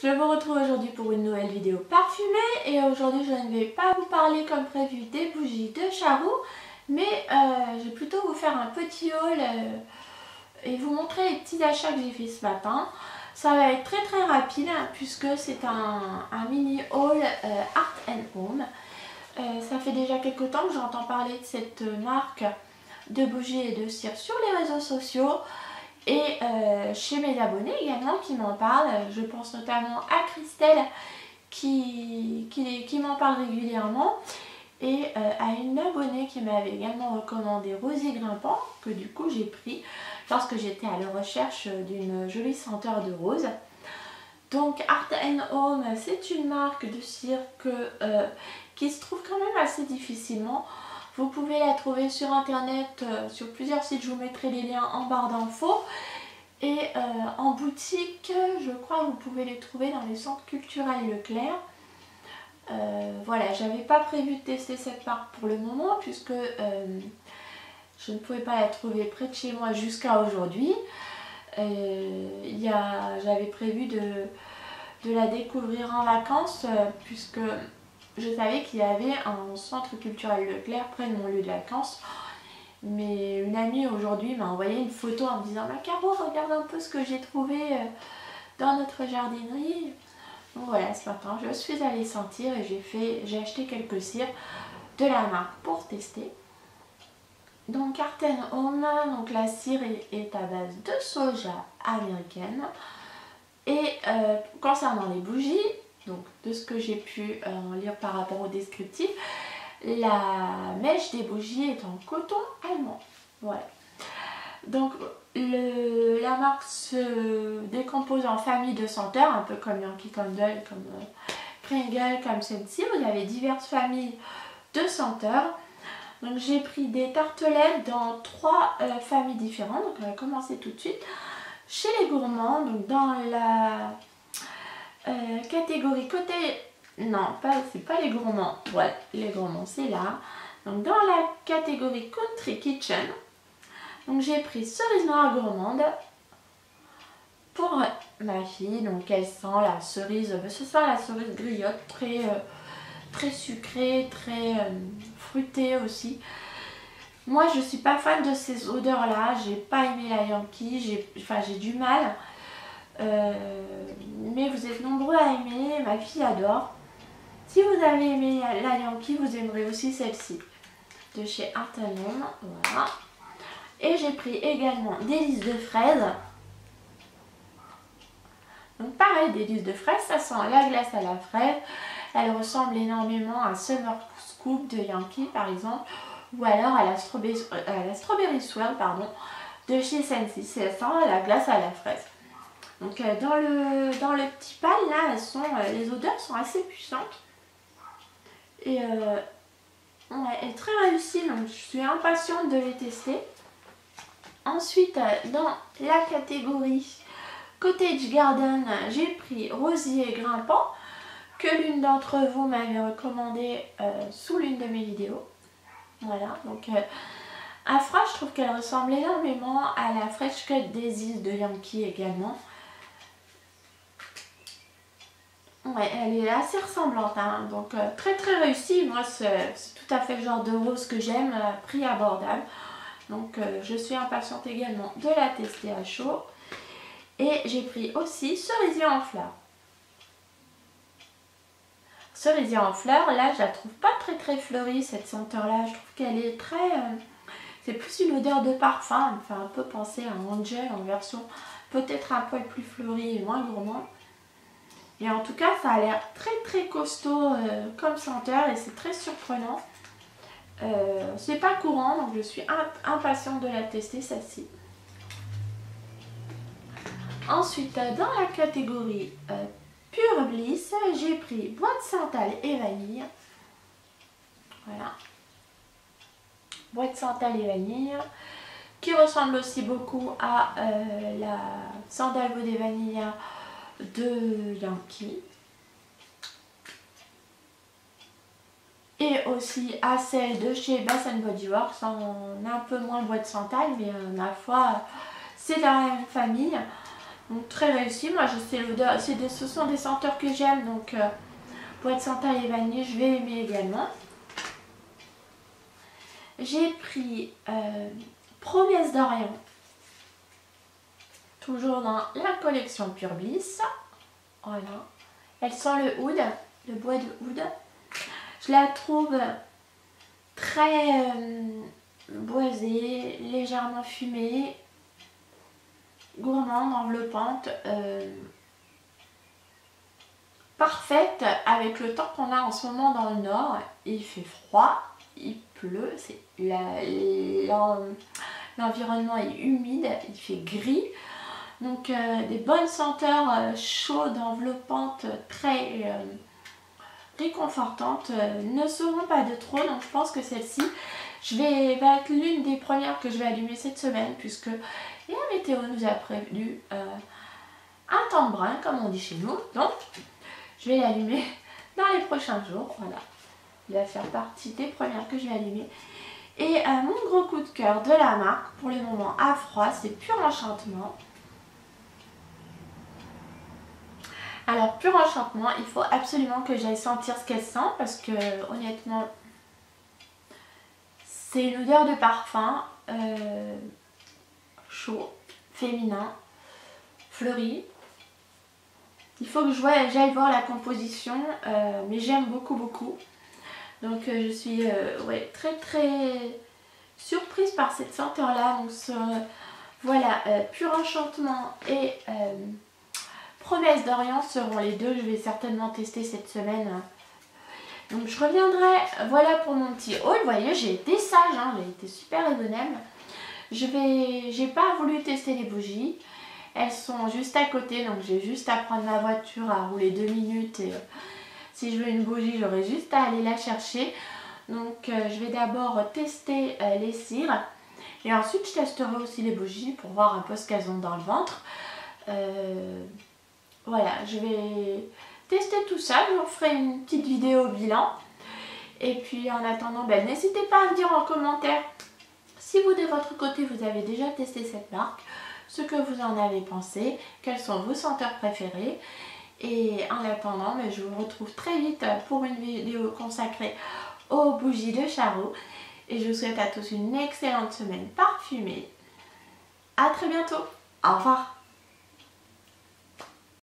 Je vous retrouve aujourd'hui pour une nouvelle vidéo parfumée et aujourd'hui je ne vais pas vous parler comme prévu des bougies de Charou, mais je vais plutôt vous faire un petit haul et vous montrer les petits achats que j'ai fait ce matin. Ça va être très rapide puisque c'est un mini haul Art Home. Ça fait déjà quelques temps que j'entends parler de cette marque de bougies et de cire sur les réseaux sociaux. Et chez mes abonnés également qui m'en parlent, je pense notamment à Christelle qui m'en parle régulièrement et à une abonnée qui m'avait également recommandé Rosier Grimpant que du coup j'ai pris lorsque j'étais à la recherche d'une jolie senteur de rose. Donc Art Home, c'est une marque de cire qui se trouve quand même assez difficilement. Vous pouvez la trouver sur internet, sur plusieurs sites, je vous mettrai les liens en barre d'infos. Et en boutique, je crois que vous pouvez les trouver dans les centres culturels Leclerc. Voilà, j'avais pas prévu de tester cette marque pour le moment puisque je ne pouvais pas la trouver près de chez moi jusqu'à aujourd'hui. J'avais prévu de la découvrir en vacances puisque je savais qu'il y avait un centre culturel Leclerc près de mon lieu de vacances. Mais une amie aujourd'hui m'a envoyé une photo en me disant « Caro, regarde un peu ce que j'ai trouvé dans notre jardinerie ». Donc voilà, ce matin je suis allée sentir et j'ai acheté quelques cires de la marque pour tester. Donc Art Home, donc la cire est à base de soja américaine. Et concernant les bougies, donc de ce que j'ai pu lire par rapport au descriptif, la mèche des bougies est en coton allemand. Voilà. Donc la marque se décompose en famille de senteurs, un peu comme Yankee Candle, comme Kringle, comme celle-ci. Il y avait diverses familles de senteurs. Donc j'ai pris des tartelettes dans 3 familles différentes. Donc on va commencer tout de suite. Chez les gourmands, donc dans la catégorie côté... Non, c'est pas les gourmands. Ouais, les gourmands, c'est là. Donc dans la catégorie Country Kitchen, donc j'ai pris cerise noire gourmande pour ma fille. Donc elle sent la cerise, ce sent la cerise griotte, très sucrée, très fruitée aussi. Moi je suis pas fan de ces odeurs là, j'ai pas aimé la Yankee, j'ai du mal. Mais vous êtes nombreux à aimer, ma fille adore. Si vous avez aimé la Yankee, vous aimerez aussi celle-ci de chez Art Home. Voilà. Et j'ai pris également des lisses de fraises. Donc pareil, des lisses de fraises, ça sent la glace à la fraise. Elle ressemble énormément à Summer Scoop de Yankee par exemple. Ou alors à la Strawberry Swirl pardon, de chez Scentsy. Ça sent la glace à la fraise. Donc dans le petit pal là, les odeurs sont assez puissantes. Et ouais, elle est très réussie, donc je suis impatiente de les tester. Ensuite, dans la catégorie Cottage Garden, j'ai pris Rosier Grimpant, que l'une d'entre vous m'avait recommandé sous l'une de mes vidéos. Voilà, donc à froid, je trouve qu'elle ressemble énormément à la Fresh Cut Daisies de Yankee également. Ouais, elle est assez ressemblante, hein. Donc très réussie. Moi c'est tout à fait le genre de rose que j'aime, prix abordable. Donc je suis impatiente également de la tester à chaud. Et j'ai pris aussi cerisier en fleurs. Cerisier en fleurs, là je la trouve pas très fleurie cette senteur là. Je trouve qu'elle est très... c'est plus une odeur de parfum, elle me fait un peu penser à Angel en version peut-être un poil plus fleurie et moins gourmand. Et en tout cas, ça a l'air très costaud comme senteur et c'est très surprenant. C'est pas courant, donc je suis impatiente de la tester celle-ci. Ensuite, dans la catégorie Pure Bliss, j'ai pris bois de santal et vanille. Voilà. Bois de santal et vanille, qui ressemble aussi beaucoup à la Sandalwood et Vanilla de Yankee et aussi à celle de chez Bath & Body Works en un peu moins bois de santal, mais ma foi c'est dans la même famille. Donc très réussi. Moi je sais l'odeur, ce sont des senteurs que j'aime, donc boîte santal et vanille je vais aimer également. J'ai pris Promesse d'Orient, toujours dans la collection Pure Bliss. Voilà, elle sent le oud, le bois de oud. Je la trouve très boisée, légèrement fumée, gourmande, enveloppante, parfaite avec le temps qu'on a en ce moment dans le nord. Il fait froid, il pleut, l'environnement est humide, il fait gris. Donc des bonnes senteurs chaudes, enveloppantes, très réconfortantes, ne seront pas de trop. Donc je pense que celle-ci va être l'une des premières que je vais allumer cette semaine, puisque la météo nous a prévenu un temps de brun, comme on dit chez nous. Donc je vais l'allumer dans les prochains jours. Voilà, il va faire partie des premières que je vais allumer. Et mon gros coup de cœur de la marque pour le moment à froid, c'est Pur Enchantement. Alors Pur Enchantement, il faut absolument que j'aille sentir ce qu'elle sent, parce que honnêtement c'est une odeur de parfum chaud, féminin, fleuri. Il faut que j'aille voir la composition, mais j'aime beaucoup. Donc je suis ouais, très surprise par cette senteur là. Donc voilà, Pur Enchantement et Promesse d'Orient seront les deux. Je vais certainement tester cette semaine. Donc je reviendrai, voilà pour mon petit haul. Vous voyez, j'ai été sage, hein, j'ai été super économe. J'ai pas voulu tester les bougies. Elles sont juste à côté, donc j'ai juste à prendre ma voiture, à rouler 2 minutes. Et si je veux une bougie, j'aurai juste à aller la chercher. Donc je vais d'abord tester les cires. Et ensuite je testerai aussi les bougies pour voir un peu ce qu'elles ont dans le ventre. Voilà, je vais tester tout ça. Je vous ferai une petite vidéo bilan. Et puis en attendant, n'hésitez pas à me dire en commentaire si vous de votre côté vous avez déjà testé cette marque, ce que vous en avez pensé, quelles sont vos senteurs préférées. Et en attendant, je vous retrouve très vite pour une vidéo consacrée aux bougies de Charo. Et je vous souhaite à tous une excellente semaine parfumée. A très bientôt. Au revoir.